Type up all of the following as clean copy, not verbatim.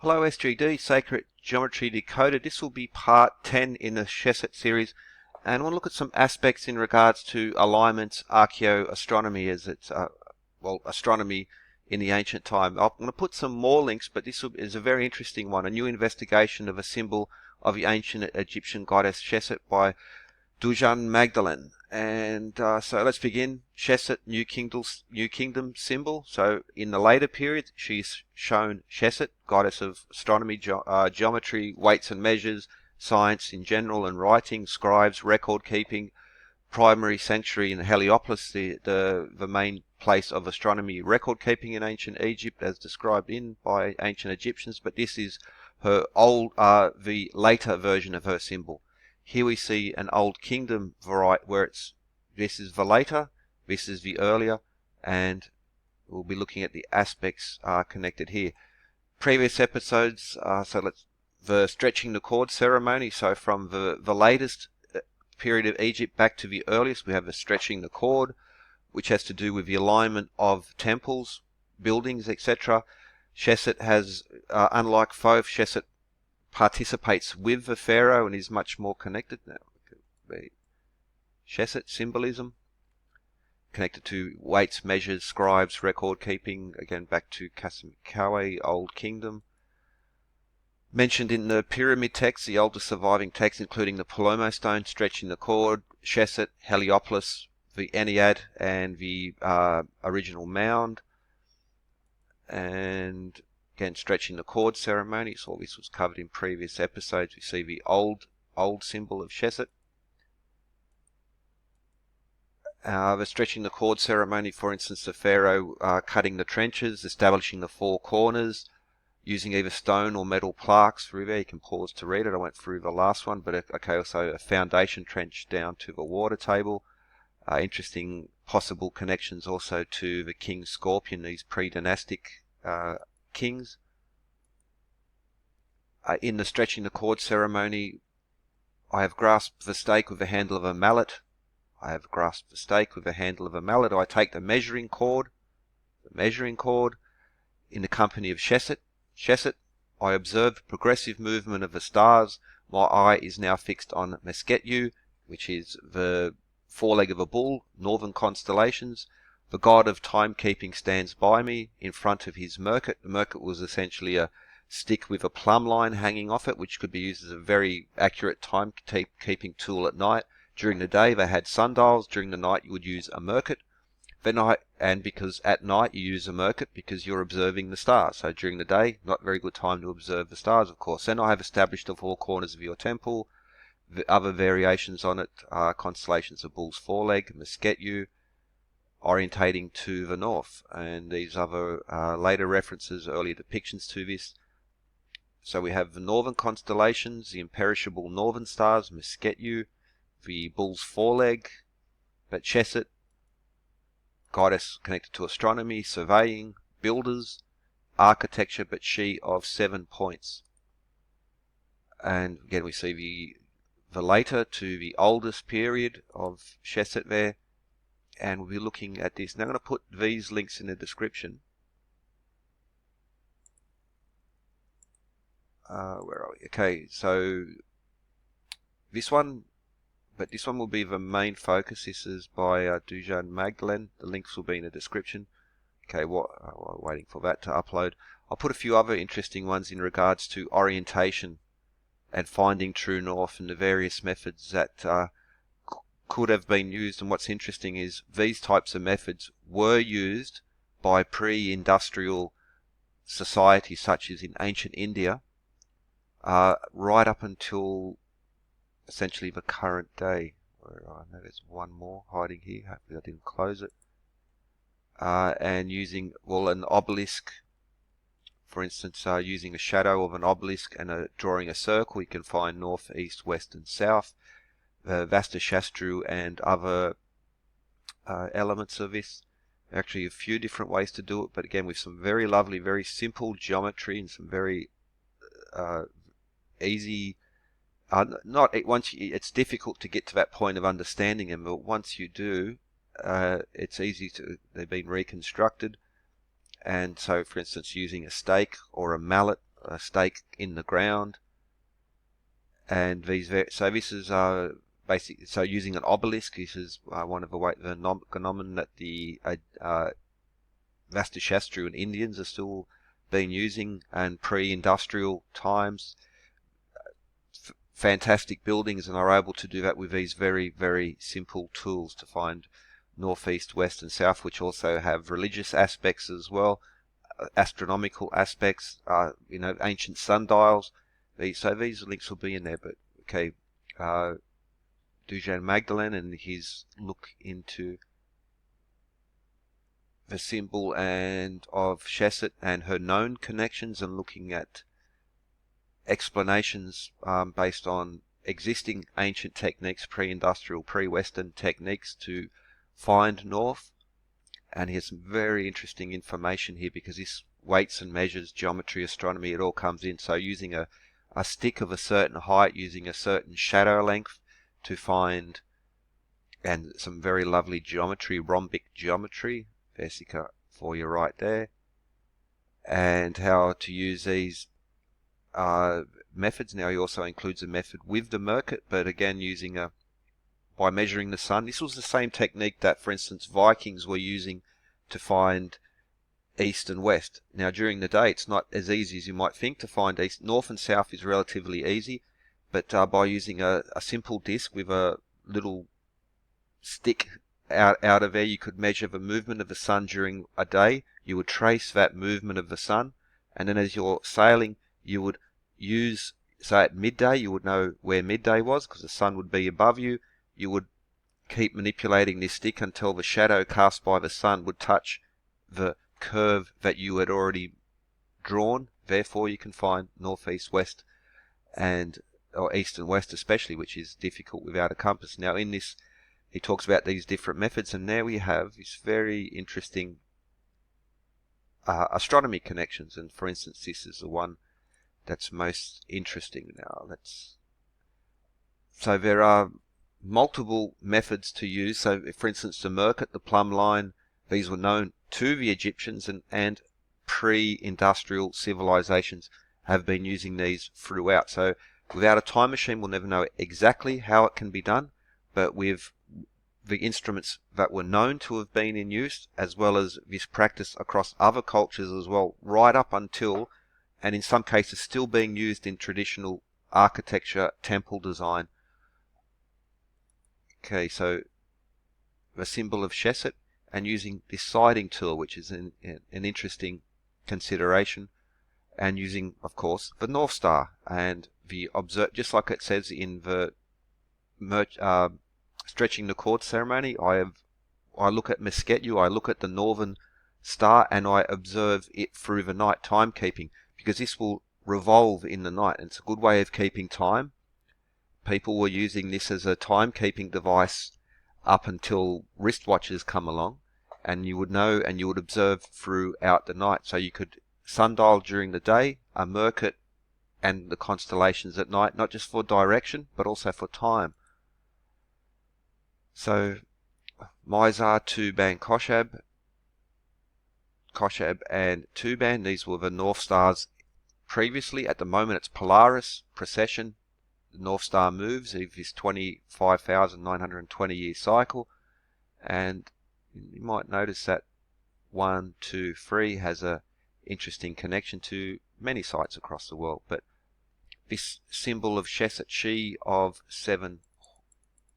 Hello SGD, Sacred Geometry Decoded. This will be part 10 in the Seshat series, and we'll look at some aspects in regards to alignments, archaeoastronomy, as it's, astronomy in the ancient time. I'm going to put some more links, but is a very interesting one, a new investigation of a symbol of the ancient Egyptian goddess Seshat by Dusan Magdolen. And so let's begin. Seshat, New Kingdom symbol. So in the later period, she's shown Seshat, goddess of astronomy, geometry, weights and measures, science in general, and writing, scribes, record keeping, primary sanctuary in Heliopolis, the main place of astronomy record keeping in ancient Egypt, as described by ancient Egyptians. But this is her the later version of her symbol. Here we see an Old Kingdom variety where this is the later, this is the earlier, and we'll be looking at the aspects connected here. Previous episodes, the stretching the cord ceremony. So from the latest period of Egypt back to the earliest, we have the stretching the cord, which has to do with the alignment of temples, buildings, etc. Seshat has, unlike Thoth, Seshat participates with the pharaoh and is much more connected. Now, Seshat symbolism connected to weights, measures, scribes, record keeping. Again, back to Kasamikawe, Old Kingdom. Mentioned in the pyramid text, the oldest surviving text, including the Palomo stone, stretching the cord, Seshat, Heliopolis, the Ennead, and the original mound. And again, stretching the cord ceremony. So all this was covered in previous episodes. We see the old symbol of Seshat. The stretching the cord ceremony, for instance, the pharaoh cutting the trenches, establishing the four corners, using either stone or metal plaques through there. You can pause to read it. I went through the last one, but also a foundation trench down to the water table. Interesting possible connections also to the king scorpion, these pre-dynastic kings. In the stretching the cord ceremony, I have grasped the stake with the handle of a mallet. I take the measuring cord, in the company of Seshat. I observe the progressive movement of the stars. My eye is now fixed on Mesketu, which is the foreleg of a bull, northern constellations. The god of timekeeping stands by me in front of his merkit. The merkit was essentially a stick with a plumb line hanging off it, which could be used as a very accurate timekeeping tool at night. During the day, they had sundials. During the night, you would use a merkit. And because at night you use a merkit because you're observing the stars. So during the day, not very good time to observe the stars, of course. Then I have established the four corners of your temple. The other variations on it are constellations of bull's foreleg, Mesketu, orientating to the north. And these other later references, earlier depictions to this. So we have the northern constellations, the imperishable northern stars, Mesketu, the bull's foreleg, but Seshat, goddess connected to astronomy, surveying, builders, architecture, but she of 7 points. And again, we see the later to the oldest period of Seshat there, and we'll be looking at this. Now I'm going to put these links in the description. Where are we? Okay, so this one will be the main focus. This is by Dusan Magdolen. The links will be in the description. Okay, while waiting for that to upload, I'll put a few other interesting ones in regards to orientation and finding true north and the various methods that could have been used. And what's interesting is these types of methods were used by pre-industrial societies such as in ancient India right up until essentially the current day. Where I know there's one more hiding here. Hopefully I didn't close it. And using an obelisk, for instance, using a shadow of an obelisk and drawing a circle, you can find north, east, west, and south. Vasta Shastru and other elements of this. Actually, a few different ways to do it, but again with some very lovely, very simple geometry and some very easy. It's difficult to get to that point of understanding them, but once you do, it's easy to. They've been reconstructed, and so, for instance, using a stake or a mallet, a stake in the ground, and so this is basically, so using an obelisk. This is one of the phenomenon that the Vastashastru and Indians are still been using, and pre-industrial times. Fantastic buildings, and are able to do that with these very, very simple tools to find north, east, west, and south, which also have religious aspects as well, astronomical aspects, ancient sundials. So these links will be in there, but okay, Dusan Magdolen and his look into the symbol and of Seshat and her known connections, and looking at explanations based on existing ancient techniques, pre-industrial, pre-Western techniques to find north. And here's some very interesting information here, because this weights and measures, geometry, astronomy, it all comes in. So using a stick of a certain height, using a certain shadow length to find, and some very lovely geometry, rhombic geometry, Vesica for you right there, and how to use these methods. Now he also includes a method with the Merkit, but again using by measuring the sun. This was the same technique that, for instance, Vikings were using to find east and west. Now during the day it's not as easy as you might think to find east. North and south is relatively easy, but by using a simple disc with a little stick out of there, you could measure the movement of the sun during a day. You would trace that movement of the sun, and then as you're sailing, you would use, say at midday, you would know where midday was because the sun would be above you. You would keep manipulating this stick until the shadow cast by the sun would touch the curve that you had already drawn. Therefore you can find north, east, west, or east and west especially, which is difficult without a compass. Now in this he talks about these different methods, and there we have this very interesting astronomy connections. And for instance, this is the one that's most interesting. So there are multiple methods to use. So for instance, the Merkit, the plumb line, these were known to the Egyptians, and pre-industrial civilizations have been using these throughout. So without a time machine, we'll never know exactly how it can be done, but with the instruments that were known to have been in use, as well as this practice across other cultures as well, right up until, and in some cases still being used in traditional architecture, temple design. Okay, so the symbol of Seshat, and using this sighting tool, which is an interesting consideration, and using, of course, the North Star and the just like it says in the stretching the cord ceremony. I look at Mesketu, I look at the northern star, and I observe it through the night, timekeeping, because this will revolve in the night, and it's a good way of keeping time. People were using this as a timekeeping device up until wristwatches come along, and you would know and you would observe throughout the night. So you could sundial during the day, a Merkit, and the constellations at night, not just for direction, but also for time. So Mizar, Tuban, Koshab and Tuban, these were the North Stars previously. At the moment it's Polaris, precession. The North Star moves in this 25,920 year cycle, and you might notice that 1, 2, 3 has a interesting connection to many sites across the world. But this symbol of Seshat, she of 7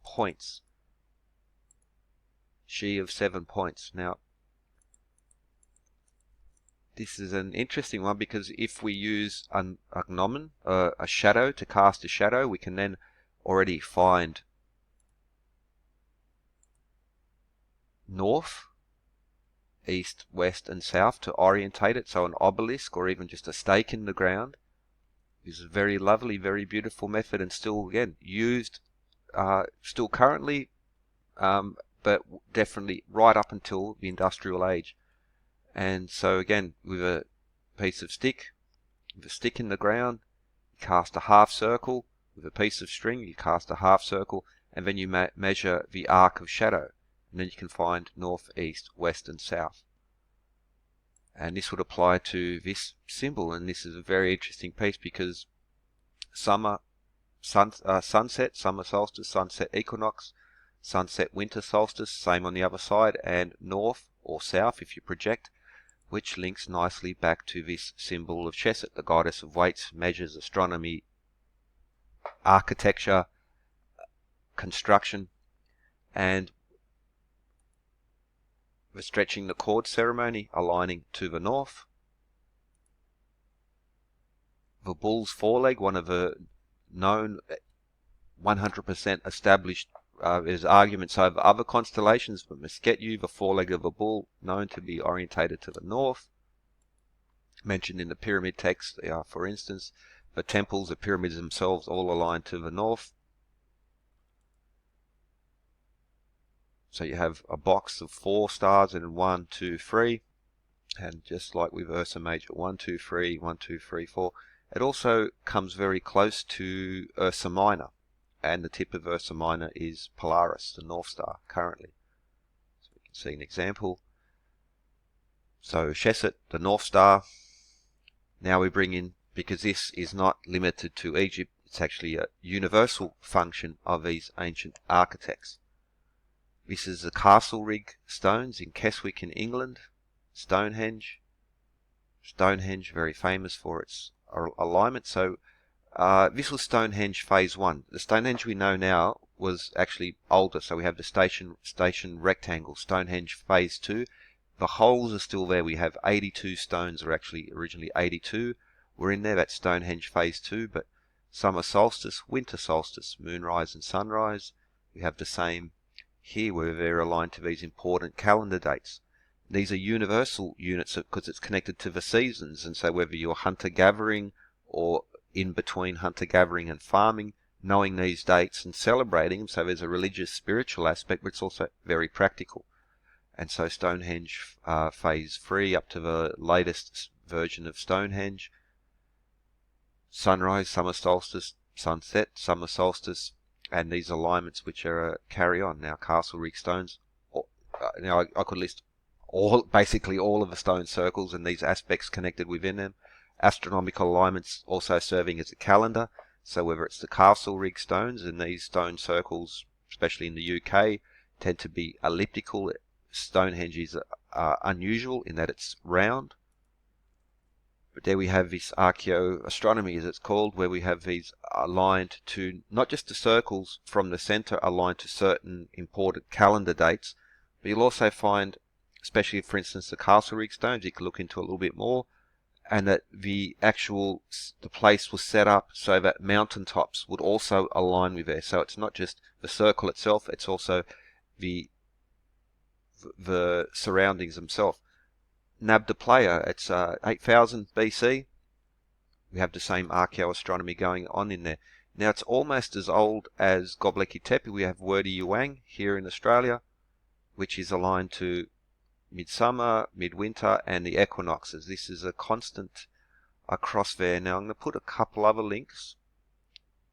points. She of 7 points. Now, this is an interesting one, because if we use an agnomen, a shadow, to cast a shadow, we can then already find north, east, west, and south to orientate it. So an obelisk, or even just a stake in the ground, is a very lovely, very beautiful method, and still, again, used, still currently, but definitely right up until the industrial age. And so again, with a piece of stick, with a stick in the ground, you cast a half circle. With a piece of string, you cast a half circle, and then you measure the arc of shadow, and then you can find north, east, west, and south. And this would apply to this symbol, and this is a very interesting piece because sunset, summer solstice, sunset equinox, sunset winter solstice, same on the other side, and north or south if you project, which links nicely back to this symbol of Seshat, the goddess of weights, measures, astronomy, architecture, construction, and the stretching the cord ceremony aligning to the north. The bull's foreleg, one of the known 100% established, there's arguments over other constellations, but Mesketu, the foreleg of a bull, known to be orientated to the north. Mentioned in the pyramid text, for instance, the temples, the pyramids themselves, all aligned to the north. So you have a box of 4 stars and 1, 2, 3. And just like with Ursa Major, 1, 2, 3, 1, 2, 3, 4. It also comes very close to Ursa Minor. And the tip of Ursa Minor is Polaris, the North Star, currently. So we can see an example. So Seshat, the North Star. Now we bring in, because this is not limited to Egypt, it's actually a universal function of these ancient architects. This is the Castle Rig stones in Keswick in England, Stonehenge. Stonehenge, very famous for its alignment. So this was Stonehenge Phase 1. The Stonehenge we know now was actually older. So we have the station rectangle, Stonehenge Phase 2. The holes are still there. We have 82 stones, or actually originally 82 were in there. That's Stonehenge Phase 2. But summer solstice, winter solstice, moonrise and sunrise. We have the same here where they're aligned to these important calendar dates. These are universal units because it's connected to the seasons, and so whether you're hunter-gathering or in between hunter-gathering and farming, knowing these dates and celebrating them, so there's a religious, spiritual aspect, but it's also very practical. And so Stonehenge Phase 3 up to the latest version of Stonehenge, sunrise, summer solstice, sunset, summer solstice, and these alignments which are carry on. Now Castle Rig stones, now I could list basically all of the stone circles and these aspects connected within them. Astronomical alignments also serving as a calendar, so whether it's the Castle Rig stones, and these stone circles, especially in the UK, tend to be elliptical. Stonehenge is unusual in that it's round. But there we have this archaeoastronomy, as it's called, where we have these aligned to not just the circles from the center aligned to certain important calendar dates, but you'll also find, especially for instance the Castle Rig stones, you can look into a little bit more, and that the place was set up so that mountaintops would also align with there. So it's not just the circle itself, it's also the surroundings themselves. Nabta Playa, it's 8000 BC. We have the same archaeoastronomy going on in there. Now it's almost as old as Göbekli Tepe. We have Wurdi Yuang here in Australia, which is aligned to midsummer, midwinter, and the equinoxes. This is a constant across there. Now I'm going to put a couple other links,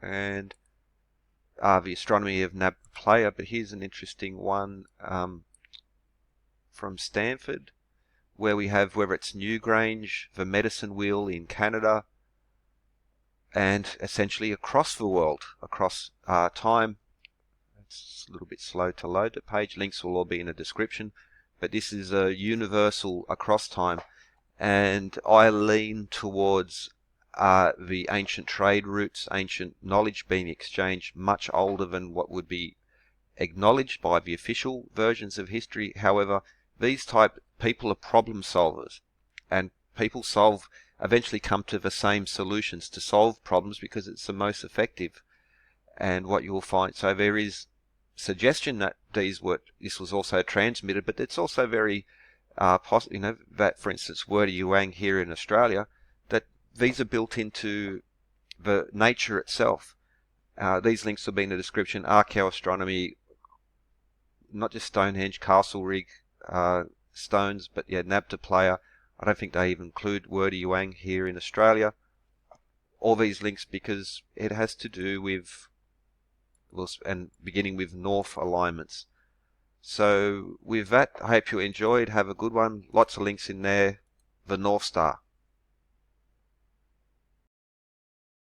and the astronomy of Nabta Playa, but here's an interesting one from Stanford, where we have, whether it's Newgrange, the medicine wheel in Canada, and essentially across the world, across time. It's a little bit slow to load. The page links will all be in the description, but this is a universal across time, and I lean towards the ancient trade routes, ancient knowledge being exchanged, much older than what would be acknowledged by the official versions of history. However, these type people are problem solvers, and people eventually come to the same solutions to solve problems because it's the most effective. And what you will find, so there is suggestion that this was also transmitted, but it's also very possible, that for instance Wurdi Yuang here in Australia, that these are built into the nature itself. These links will be in the description. Archaeoastronomy, not just Stonehenge, Castle Rig stones, but yeah, Nabta Playa. I don't think they even include Wurdi Yuang here in Australia. All these links because it has to do with, and beginning with north alignments. So with that, I hope you enjoyed. Have a good one. Lots of links in there. the North Star.